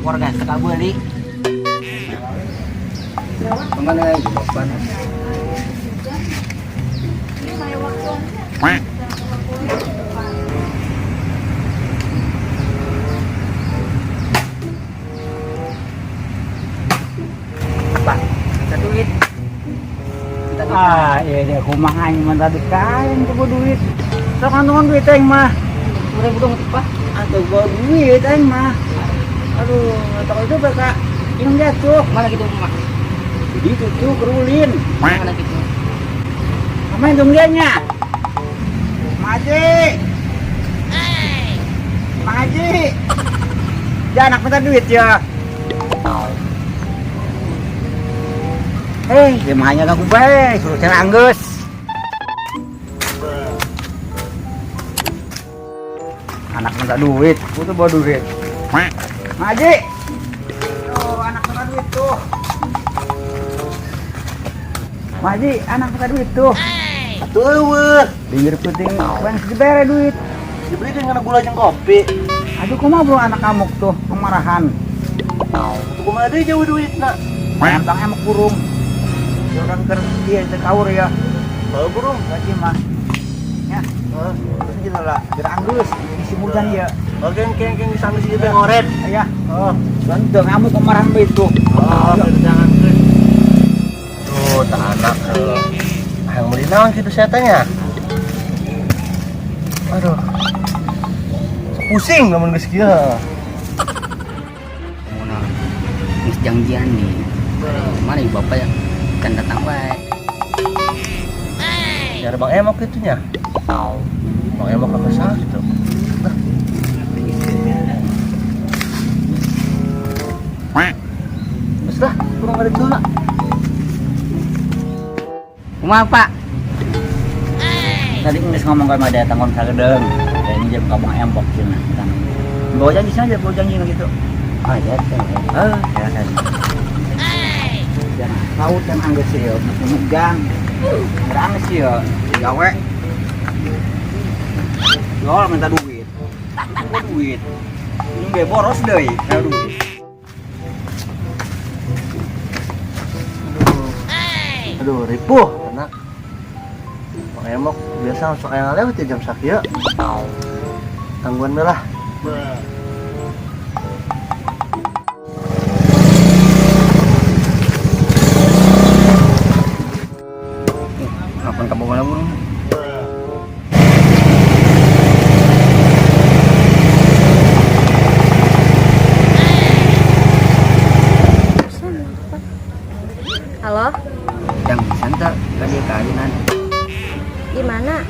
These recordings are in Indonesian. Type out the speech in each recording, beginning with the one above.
warga teka beli. Mengenai jawaban. Pak, kita duit. Iya kumaha aing mah tadi kain coba duit. Sok kantongan duit aing mah. Udah budong Pak. Atuh gua duit aing mah. Aduh, tak itu baka yang jatuh. Mana gitu Mak? Jadi itu kerulin. Mana gitu? Sama yang liatnya. Maji. Maji. Ya anak minta duit ya. Gimana gak gue suruh cara Anggus. Anak minta duit, gue tuh bawa duit. Maji. Oh, anak minta duit tuh. Maji, anak minta duit tuh. Tuh, weh. Pinggir puting, bang sebere duit. Dibeli dengan gula jeung kopi. Aduh, kok mau bro anak amuk tuh, kemarahan. Tuh kumaha deui jauh duitna. Bang emang kurung. Ya orang kerja itu kaur ya. Bae burung. Gaji mah. Ya, terus gitu lah. Biar Anggus, isi mudan ya. Oke, keng di sana sih teh ngoret. Ya, bantu kamu kemarahan begitu. Jangan geus. Tuh, tak anak. Yang beli naon kitu saya tanya. Aduh. Pusing namun geus kieu. Mana? Geus janjian nih. Mana ibu bapak ya? Kan datang baik. Nyari Bang Emok itunya. Bang Emok apa salah gitu. Wes dah, kurang ada dulu. Kumaha Pak? Tadi nggak ngomong sama dia tanggung sagedeng. Ya ini jam kamu embok cina. Bawa janji saja, bawa janji gitu. Oh ya, Ya kan. Jangan tahu dan Anggus sih, masih megang. Beranggus sih ya, gawe. Jual minta duit. Minta duit. Ini gue boros deh, duit. Aduh, ripuh karena Bang Emok biasa masuk yang lewat jam sakieu. Tangguhan lah. Kapan kamu mana burung? Halo, Yang santai tadi keadilan. gimana?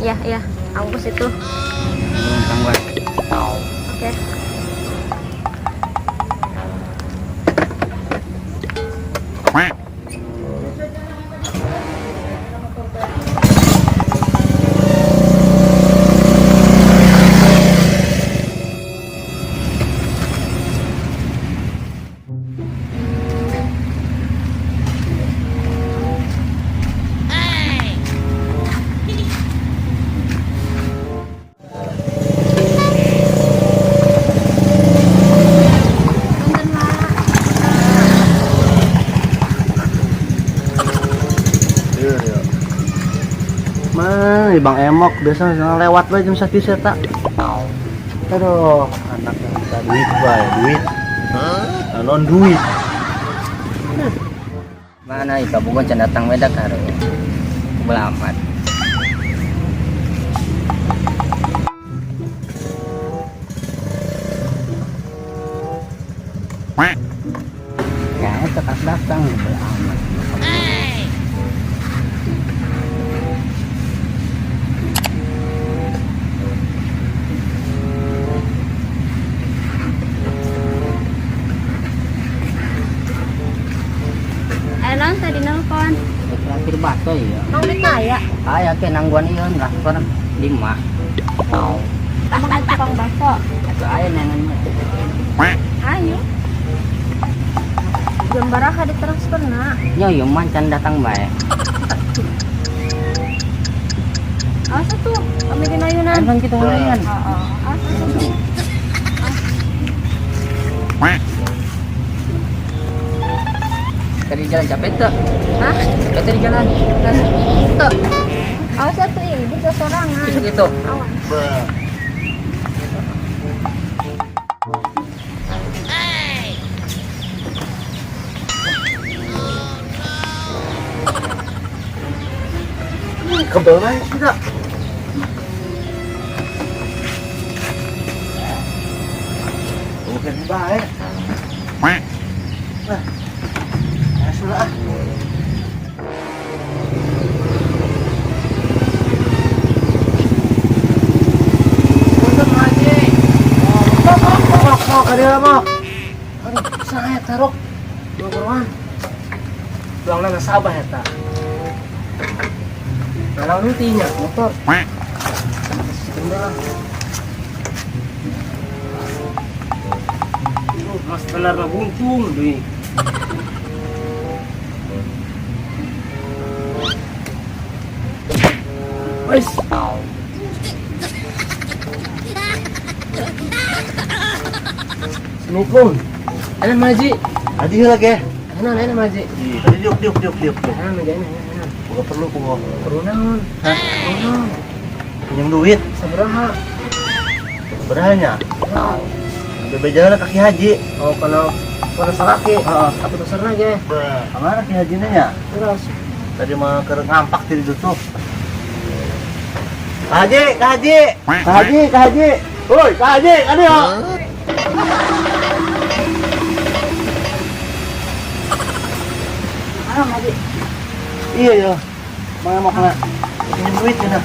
Ya, aku ke situ. Belum tangguhan. Oke. Mana Bang Emok biasa lewat lah jam sakieu saya tak. Aduh, anak yang minta duit bae, duit. Non duit. Mana ibu bukan can datang medak karo. Belamat. Ya, tetap datang belamat. Enak tadi nelpon. Terakhir bato ya. Mau ditanya? Aya ke nangguan ieu rakor 5. Emang ada tukang bakso? Atuh aya nengan. Ayo. Gambar di transfer nak. Nya ieu mancan datang bae. Asa tuh, kami kinayunan. Kan kita ngeureun. Asa tuh. Tadi jalan capek tuh. Hah? Capek tadi jalan. Tuh. Awas ya tuh ini bisa sorangan. Besok itu. Awas. Kebel banget kita. Bukan baik. Nah, ya sudah. Mau ke dia mau. Aduh, saya taruh. Dua beruan. Tuang nana sabah ya ta. Kalau nantinya motor. Sebentar. Mas benar na buntung deh. Wes. Assalamualaikum. Ana maji. Adi lagi. Ana maji. Tadi diuk. Ana maji ana. Gua perlu ku. Perlu naon? Hah? Perlu. Pinjam duit. Sabaraha? Sabarahanya? Bebejalan kaki haji. Oh, kalau salaki. Heeh. Apa tusarna ge? Kamana kaki hajinya nya? Terus tadi mah keur ngampak di tutup. Kak Haji. Woi, Kak Haji, ada ya? Haji. Iya ya. Mana mau kena pinjam duit cenah.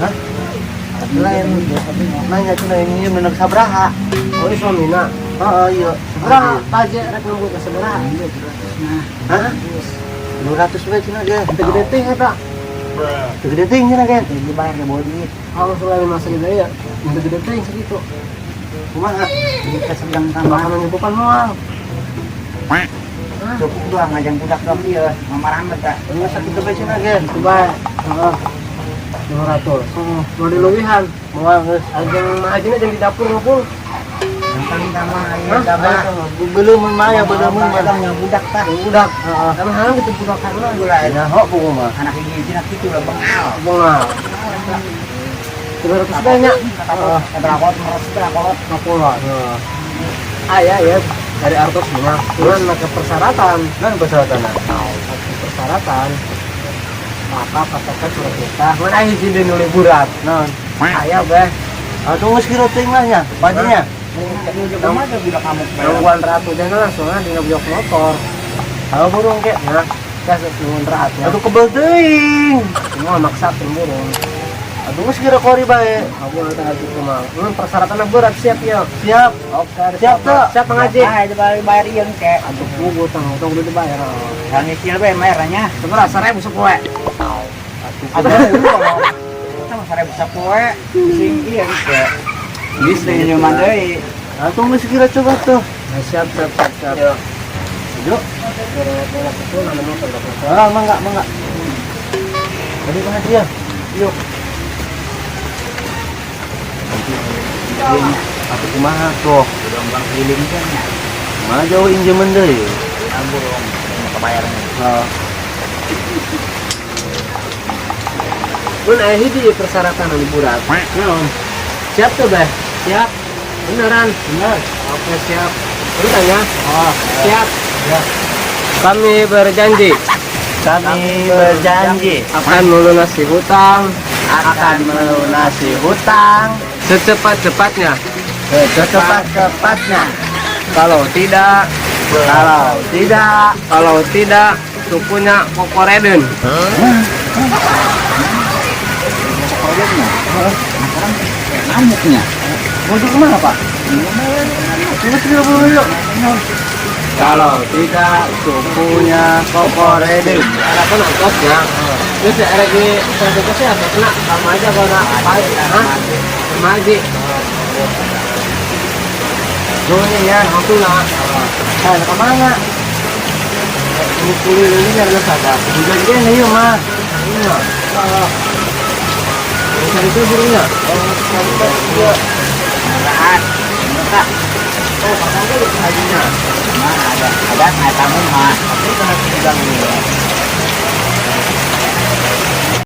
Hah? Lain nanya cenah ini bener sabraha. Oh, ini suamina. Heeh, iya. Sabraha, pajak rek nunggu ke sabraha. Hah? 200 we cenah ge. Teu gede teh eta. Teu gede teh cenah ge. Dibayar ke bawa duit. Kalau selain masa gede ya, teu gede teh segitu. Kumaha? Kita sedang tambahan bukan moal. Cukup doang ngajang budak dong dia mamaran beta ini sakit ke cenah ge coba heeh 200 mau diluwihan mau geus ajang majina jeung di dapur ngapul yang paling tamah aya dabah belum maya bedamun madangnya budak tah budak heeh kana halang gitu budak kana gula aya hok pokok mah anak hiji cenah kitu lah bengal 300 banyak heeh berapa 50 heeh aya ya dari artos mah cuman make persyaratan kan persyaratan maka katakan surat kita mana hiji di liburan non aya beh tunggu sekira tinggalnya paginya kamu ada bila kamu nungguan ratu dan langsung di ngobjok motor kalau burung kek nah kasih nungguan ratu aduh kebel teuing semua maksa burung tunggu sekira kori bae kamu ada gitu mah persyaratannya berat siap ya siap oke siap tuh siap mengaji bayar iya kek aduh gua utang udah dibayar yang nyicil bae bayarnya seberapa 1.000 sepoe ada sama 1.000 sepoe sing iya kek bisa nyaman deui tunggu sekira coba tuh siap yuk mangga tadi pengaji ya yuk aku kumaha tuh udah bang keliling kan ya mana jauh injemen deh burung kebayarnya pun hiji persyaratan liburan siap tuh beh siap beneran bener oke siap udah tanya siap ya. Kami berjanji akan melunasi hutang secepat-cepatnya kalau tidak sukunya kokoreden Ngamuknya. mau kemana pak? Kalau tidak sukunya kokoreden. Ada pun ongkosnya. Terus ada di ongkosnya apa? Kena sama aja kalau nak apa? Sama aja. Dulu ya, aku nak. Nah, kemana? Ini kulit ini ada sada. Juga dia nih mah. Iya. Cari itu burungnya. Oh, cari itu. Berat. hajinya. Mah ada kayak kamu mah. Tapi kena tinggal ini ya.